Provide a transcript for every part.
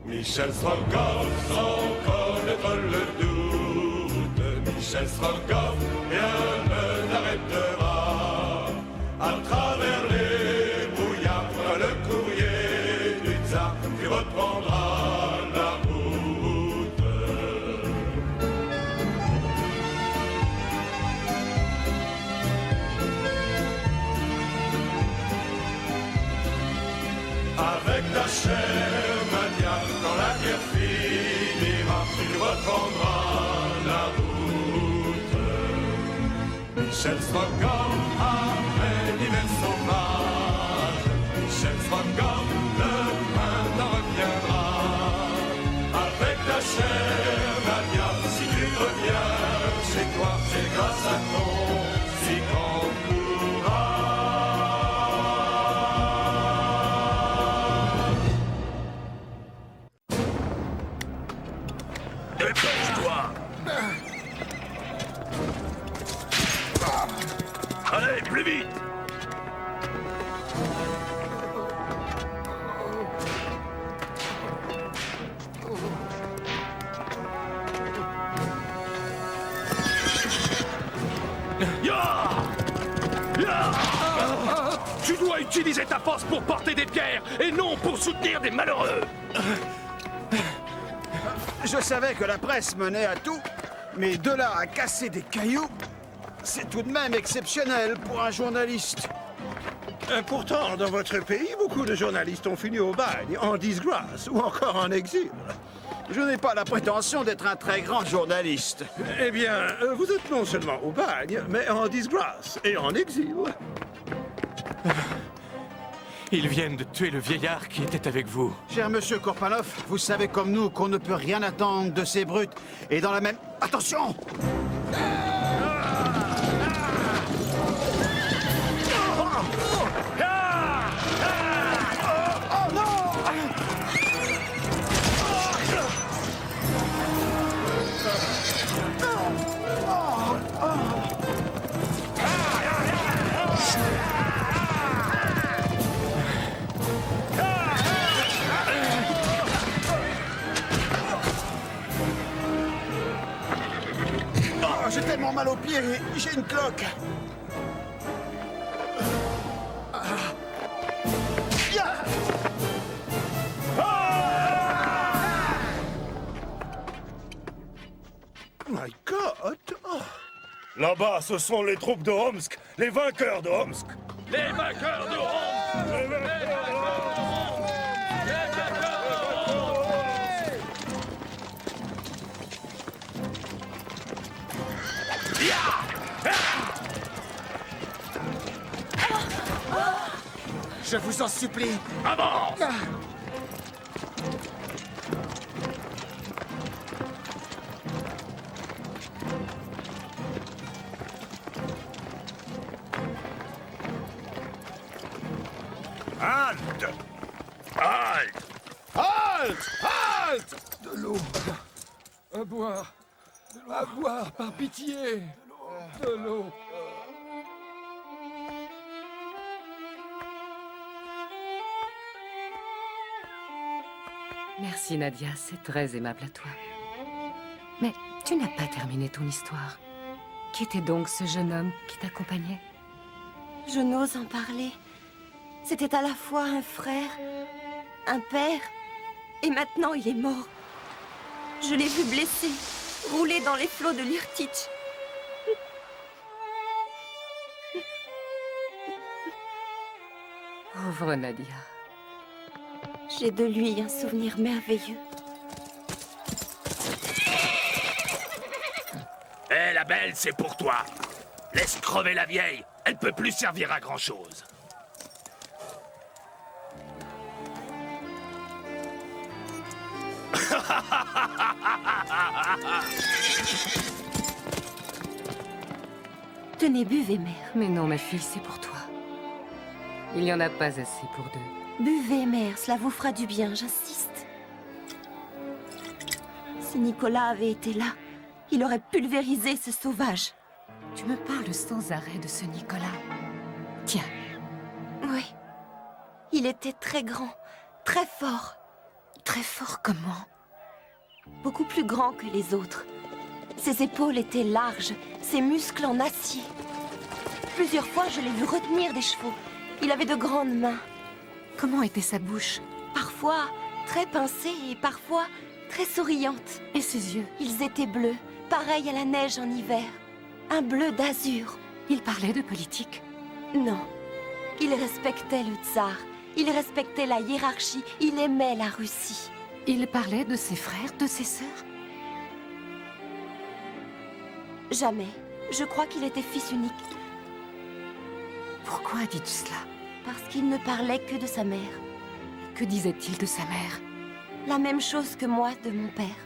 Michel Strogoff, sans connaître le doute, Michel Strogoff, rien ne l'arrêtera. À travers les brouillards, le courrier du tsar, puis reprendra la route. Avec ta chère Nadia, quand la guerre finira, tu reprendras la route. Michel Strogoff après l'hiver sauvage, Michel Strogoff, le printemps reviendra. Avec ta chère Nadia, si tu reviens chez toi, c'est grâce à ton si grand courage. Dépêche-toi! Allez, plus vite! Ya! Ya! Tu dois utiliser ta force pour porter des pierres et non pour soutenir des malheureux! Je savais que la presse menait à tout, mais de là à casser des cailloux, c'est tout de même exceptionnel pour un journaliste. Pourtant, dans votre pays, beaucoup de journalistes ont fini au bagne, en disgrâce ou encore en exil. Je n'ai pas la prétention d'être un très grand journaliste. Eh bien, vous êtes non seulement au bagne, mais en disgrâce et en exil. Ils viennent de tuer le vieillard qui était avec vous. Cher monsieur Korpanov, vous savez comme nous qu'on ne peut rien attendre de ces brutes. Et dans la même... Attention! J'ai tellement mal aux pieds, j'ai une cloque. My God! Oh. Là-bas, ce sont les troupes de Omsk, les vainqueurs de Omsk. Les vainqueurs de Omsk! Les vainqueurs de Omsk! Les vainqueurs de Omsk! Je vous en supplie. Avance! Halte! Halte! Halte! Halte! De l'eau. À boire. À boire, par pitié. De l'eau. Merci Nadia, c'est très aimable à toi. Mais tu n'as pas terminé ton histoire. Qui était donc ce jeune homme qui t'accompagnait? Je n'ose en parler. C'était à la fois un frère, un père, et maintenant il est mort. Je l'ai vu blessé, rouler dans les flots de l'Irtych. Pauvre Nadia. J'ai de lui un souvenir merveilleux. Hé, la belle, c'est pour toi. Laisse crever la vieille. Elle peut plus servir à grand-chose. Tenez, buvez, mère. Mais non, ma fille, c'est pour toi. Il n'y en a pas assez pour deux. Buvez, mère, cela vous fera du bien, j'insiste. Si Nicolas avait été là, il aurait pulvérisé ce sauvage. Tu me parles sans arrêt de ce Nicolas. Tiens. Oui. Il était très grand, très fort. Très fort comment? Beaucoup plus grand que les autres. Ses épaules étaient larges, ses muscles en acier. Plusieurs fois, je l'ai vu retenir des chevaux. Il avait de grandes mains. Comment était sa bouche? Parfois très pincée et parfois très souriante. Et ses yeux? Ils étaient bleus, pareils à la neige en hiver. Un bleu d'azur. Il parlait de politique? Non. Il respectait le tsar. Il respectait la hiérarchie. Il aimait la Russie. Il parlait de ses frères, de ses sœurs? Jamais. Je crois qu'il était fils unique. Pourquoi dis-tu cela? Parce qu'il ne parlait que de sa mère. Que disait-il de sa mère? La même chose que moi de mon père.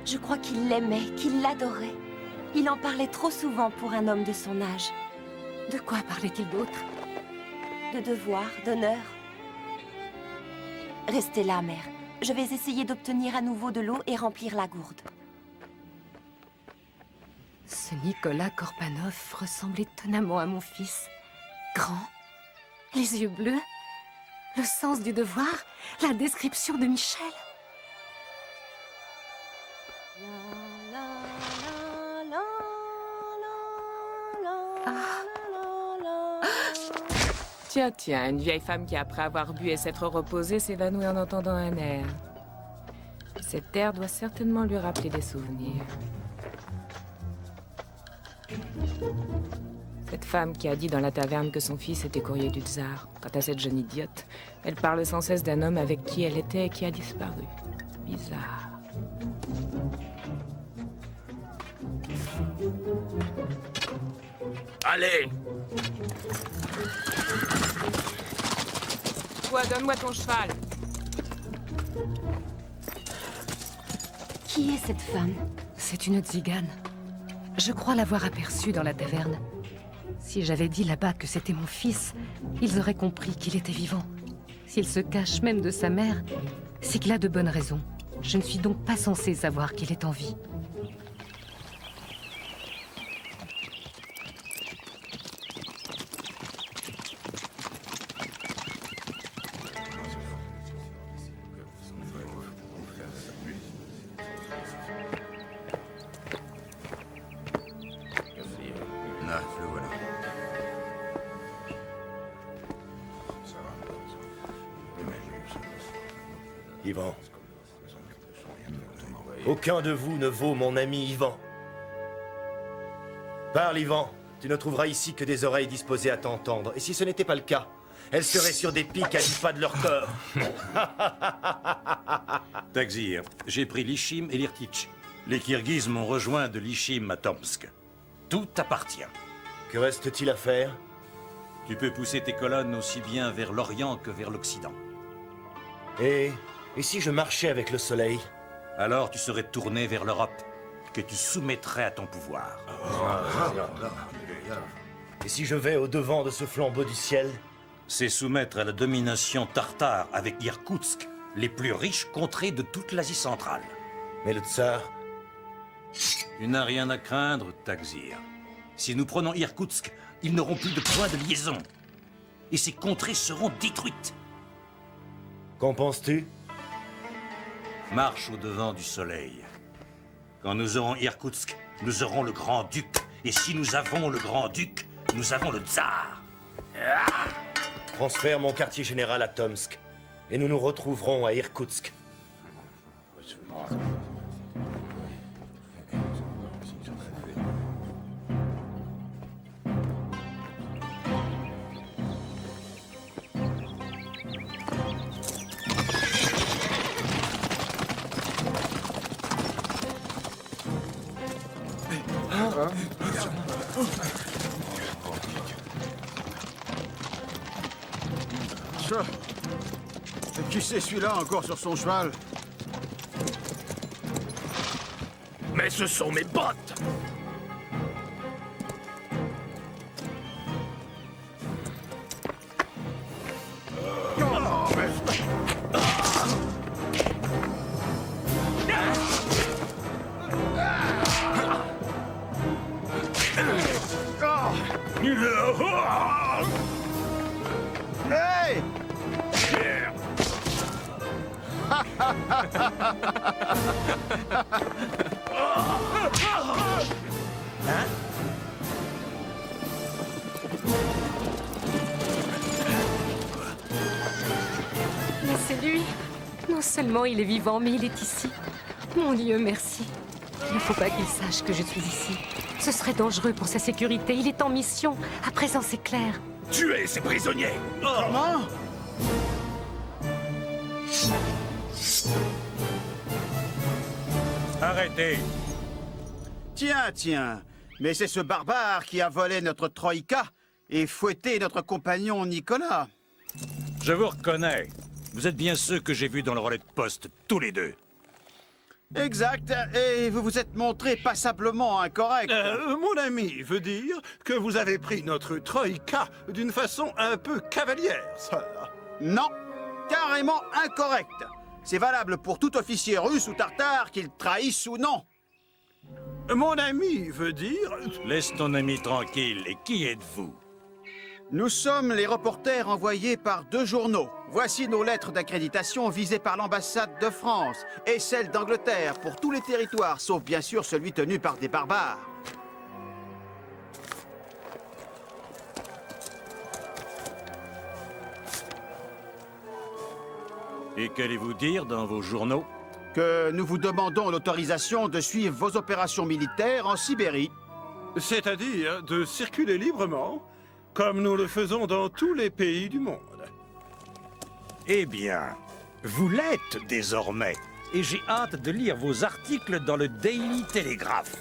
Je crois qu'il l'aimait, qu'il l'adorait. Il en parlait trop souvent pour un homme de son âge. De quoi parlait-il d'autre? De devoir, d'honneur. Restez là, mère. Je vais essayer d'obtenir à nouveau de l'eau et remplir la gourde. Ce Nicolas Korpanov ressemble étonnamment à mon fils. Grand, les yeux bleus, le sens du devoir, la description de Michel. Tiens, tiens, une vieille femme qui, après avoir bu et s'être reposée, s'évanouit en entendant un air. Cet air doit certainement lui rappeler des souvenirs. Cette femme qui a dit dans la taverne que son fils était courrier du tsar. Quant à cette jeune idiote, elle parle sans cesse d'un homme avec qui elle était et qui a disparu. Bizarre. Allez! Toi, donne-moi ton cheval. Qui est cette femme? C'est une tzigane. Je crois l'avoir aperçue dans la taverne. Si j'avais dit là-bas que c'était mon fils, ils auraient compris qu'il était vivant. S'il se cache même de sa mère, c'est qu'il a de bonnes raisons. Je ne suis donc pas censée savoir qu'il est en vie. Ah, le voilà. Ivan. Aucun de vous ne vaut mon ami Ivan. Parle, Ivan. Tu ne trouveras ici que des oreilles disposées à t'entendre. Et si ce n'était pas le cas, elles seraient sur des pics à 10 pas de leur corps. Tagzir, j'ai pris l'Ichim et l'Irtych. Les Kirghizes m'ont rejoint de l'Ichim à Tomsk. Tout t'appartient. Que reste-t-il à faire? Tu peux pousser tes colonnes aussi bien vers l'Orient que vers l'Occident. Et si je marchais avec le soleil? Alors tu serais tourné vers l'Europe, que tu soumettrais à ton pouvoir. Et si je vais au-devant de ce flambeau du ciel? C'est soumettre à la domination tartare avec Irkoutsk, les plus riches contrées de toute l'Asie centrale. Mais le tsar? Tu n'as rien à craindre, Tagzir. Si nous prenons Irkoutsk, ils n'auront plus de point de liaison. Et ces contrées seront détruites. Qu'en penses-tu? Marche au-devant du soleil. Quand nous aurons Irkoutsk, nous aurons le grand-duc. Et si nous avons le grand-duc, nous avons le tsar. Transfère mon quartier général à Tomsk. Et nous nous retrouverons à Irkoutsk. Qui c'est celui-là encore sur son cheval? Mais ce sont mes bottes! Hey! Mais c'est lui. Non seulement il est vivant, mais il est ici. Mon Dieu, merci. Il ne faut pas qu'il sache que je suis ici. Ce serait dangereux pour sa sécurité. Il est en mission. À présent, c'est clair. Tuez ces prisonniers! Comment? Arrêtez! Tiens. Mais c'est ce barbare qui a volé notre Troïka et fouetté notre compagnon Nicolas. Je vous reconnais. Vous êtes bien ceux que j'ai vus dans le relais de poste, tous les deux. Exact, et vous vous êtes montré passablement incorrect. Mon ami veut dire que vous avez pris notre Troïka d'une façon un peu cavalière, ça. Non, carrément incorrect. C'est valable pour tout officier russe ou tartare, qu'il trahisse ou non. Mon ami veut dire... Laisse ton ami tranquille. Et qui êtes-vous? Nous sommes les reporters envoyés par 2 journaux. Voici nos lettres d'accréditation visées par l'ambassade de France et celle d'Angleterre pour tous les territoires, sauf bien sûr celui tenu par des barbares. Et qu'allez-vous dire dans vos journaux? Que nous vous demandons l'autorisation de suivre vos opérations militaires en Sibérie. C'est-à-dire de circuler librement, comme nous le faisons dans tous les pays du monde. Eh bien, vous l'êtes désormais. Et j'ai hâte de lire vos articles dans le Daily Telegraph.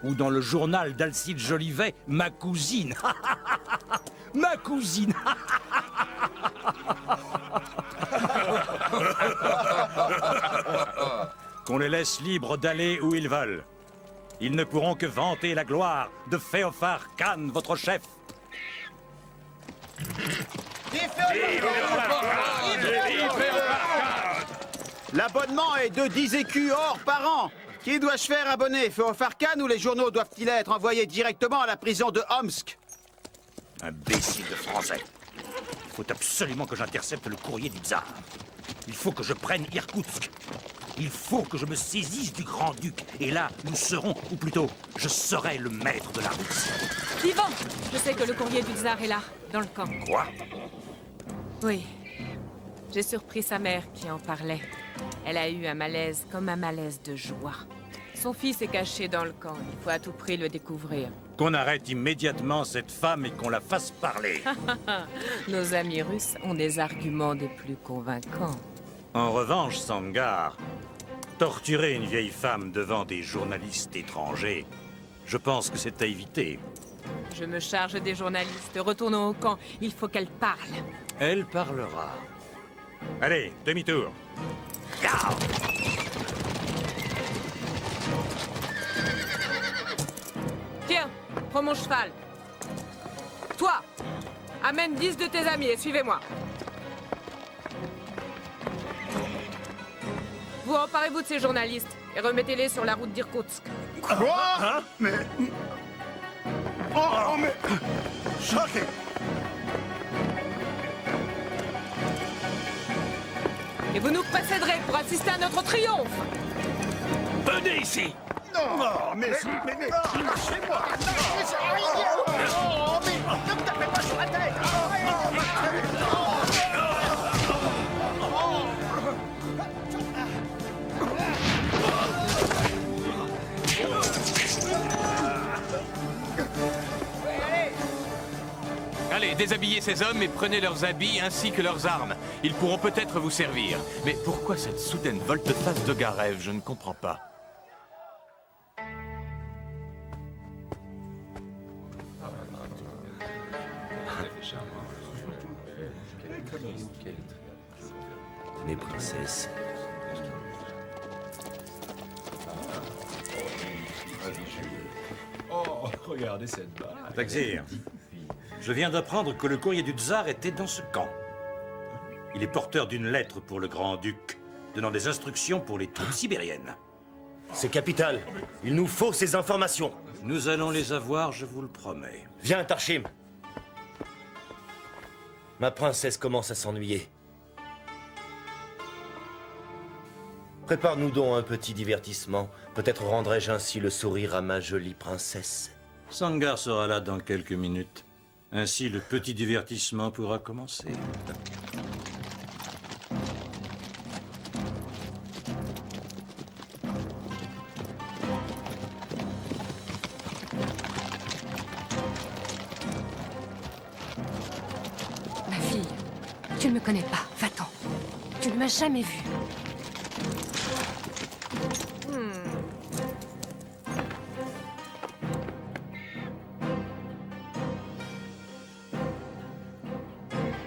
Ou dans le journal d'Alcide Jolivet, ma cousine. Ma cousine. Qu'on les laisse libres d'aller où ils veulent. Ils ne pourront que vanter la gloire de Féophare Khan, votre chef. L'abonnement est de 10 écus or par an. Qui dois-je faire abonner, Féophare Khan, ou les journaux doivent-ils être envoyés directement à la prison de Omsk? Imbécile de français. Il faut absolument que j'intercepte le courrier du tsar. Il faut que je prenne Irkoutsk. Il faut que je me saisisse du grand-duc. Et là, nous serons, ou plutôt, je serai le maître de la Russie. Ivan, je sais que le courrier du tsar est là, dans le camp. Quoi? Oui. J'ai surpris sa mère qui en parlait. Elle a eu un malaise comme un malaise de joie. Son fils est caché dans le camp. Il faut à tout prix le découvrir. Qu'on arrête immédiatement cette femme et qu'on la fasse parler. Nos amis russes ont des arguments des plus convaincants. En revanche, Sangar, torturer une vieille femme devant des journalistes étrangers, je pense que c'est à éviter. Je me charge des journalistes. Retournons au camp. Il faut qu'elle parle. Elle parlera. Allez, demi-tour. Gare! Tiens, prends mon cheval. Toi, amène 10 de tes amis et suivez-moi. Vous emparez-vous de ces journalistes et remettez-les sur la route d'Irkoutsk. Quoi? Mais... Oh, mais... Choqué! Et vous nous précéderez pour assister à notre triomphe. Venez ici! Non! Mais lâchez-moi! Oh, mais ne me tapez pas sur la tête! Allez, déshabillez ces hommes et prenez leurs habits ainsi que leurs armes. Ils pourront peut-être vous servir. Mais pourquoi cette soudaine volte-face de Garev? Je ne comprends pas. Mes princesses. Oh, regardez cette balle. Taxir, je viens d'apprendre que le courrier du tsar était dans ce camp. Il est porteur d'une lettre pour le grand-duc, donnant des instructions pour les troupes sibériennes. C'est capital. Il nous faut ces informations. Nous allons les avoir, je vous le promets. Viens, Tarchim. Ma princesse commence à s'ennuyer. Prépare-nous donc un petit divertissement. Peut-être rendrai-je ainsi le sourire à ma jolie princesse. Sangar sera là dans quelques minutes. Ainsi, le petit divertissement pourra commencer. Ma fille, tu ne me connais pas, va-t'en. Tu ne m'as jamais vue.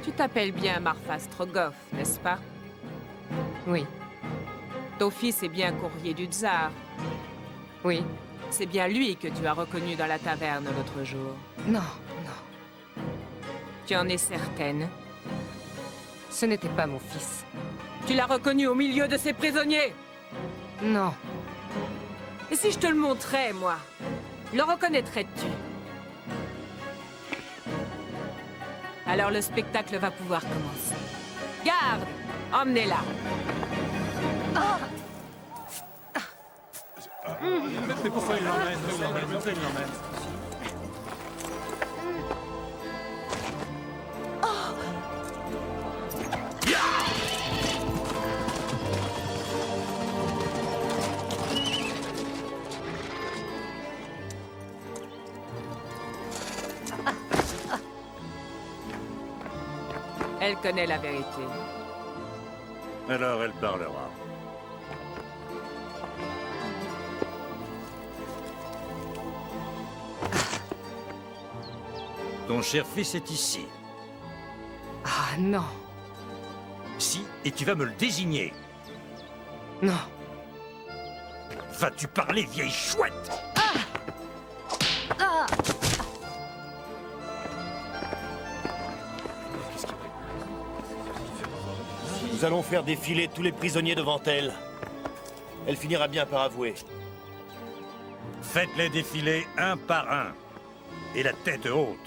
Tu t'appelles bien Marfa Strogoff, n'est-ce pas? Oui. Ton fils est bien courrier du tsar. Oui. C'est bien lui que tu as reconnu dans la taverne l'autre jour. Non, non. Tu en es certaine? Ce n'était pas mon fils. Tu l'as reconnu au milieu de ces prisonniers? Non. Et si je te le montrais, moi? Le reconnaîtrais-tu? Alors le spectacle va pouvoir commencer. Garde! Emmenez-la! Mais pourquoi il l'emmène? Pourquoi il l'emmène? Elle connaît la vérité. Alors elle parlera. Ton cher fils est ici. Ah non. Si, et tu vas me le désigner. Non. Vas-tu parler, vieille chouette? Nous allons faire défiler tous les prisonniers devant elle. Elle finira bien par avouer. Faites-les défiler un par un. Et la tête haute.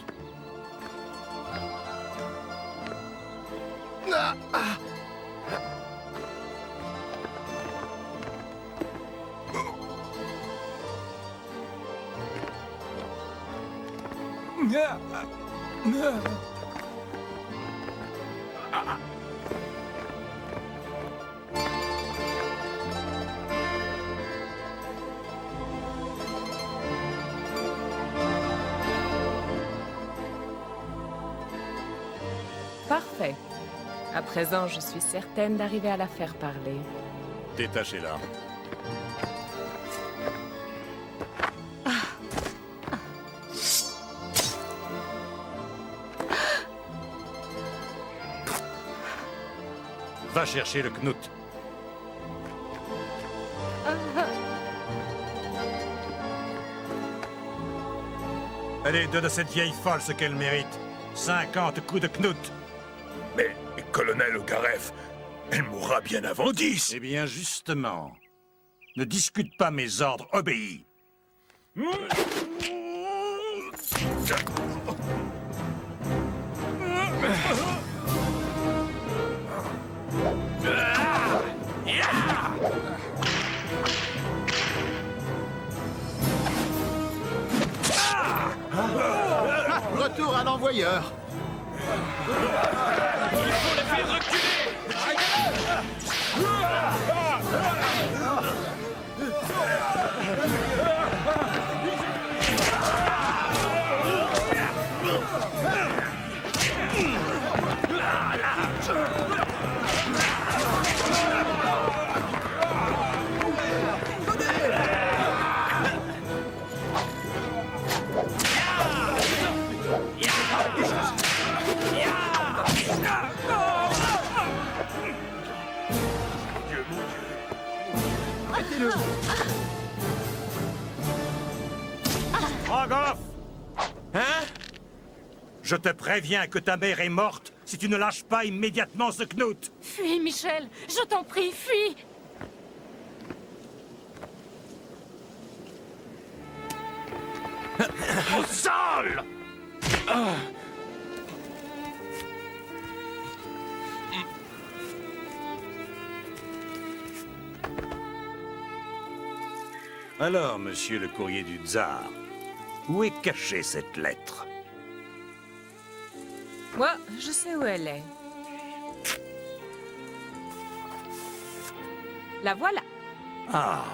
Parfait. À présent, je suis certaine d'arriver à la faire parler. Détachez-la. Va chercher le Knut. Allez, donne à cette vieille folle ce qu'elle mérite. 50 coups de Knut. Mais, colonel Ogarev, elle mourra bien avant 10. Eh bien, justement. Ne discute pas mes ordres, obéis. Retour à l'envoyeur. Il faut les faire reculer! Strogoff! Hein? Je te préviens que ta mère est morte si tu ne lâches pas immédiatement ce Knut. Fuis, Michel. Je t'en prie, fuis. Au sol! Alors, monsieur le courrier du tsar, où est cachée cette lettre? Moi, je sais où elle est. La voilà. Ah.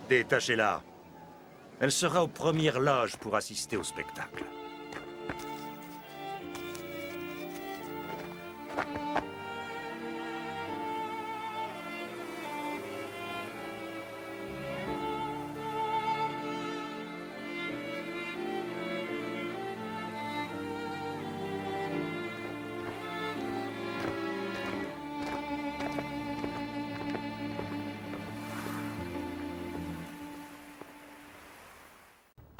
Détachez-la. Elle sera aux premières loges pour assister au spectacle.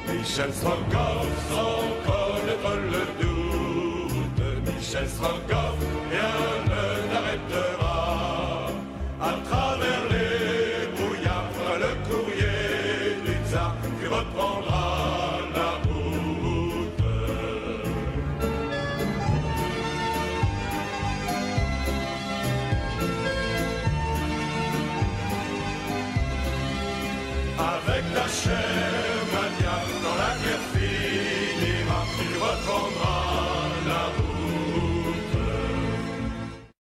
Michel Strogoff, sans connaître le doute, Michel Strogoff, rien ne t'arrêtera. À travers les brouillards, le courrier du tsar, tu reprendras la route. Avec ta chair